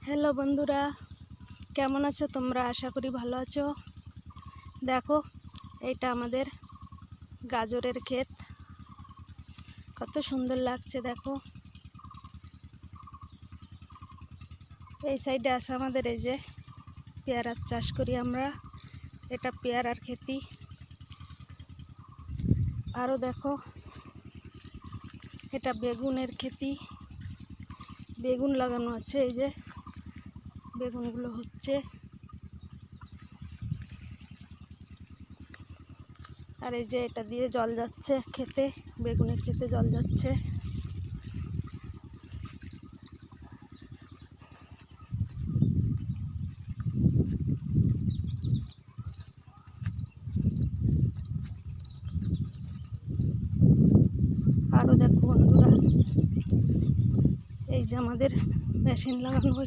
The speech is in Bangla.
হ্যালো বন্ধুরা, কেমন আছো তোমরা? আশা করি ভালো আছো। দেখো, এইটা আমাদের গাজরের ক্ষেত, কত সুন্দর লাগছে। দেখো, এই সাইডে আছে আমাদের এই যে পেয়ারার চাষ করি আমরা, এটা পেয়ারার খেতি। আরও দেখো, এটা বেগুনের খেতি, বেগুন লাগানো আছে। এই যে বেগুনগুলো হচ্ছে, আর এই যে এটা দিয়ে জল যাচ্ছে খেতে, বেগুনের খেতে জল যাচ্ছে। আরও দেখো বন্ধুরা, এই যে আমাদের মেশিন লাগানো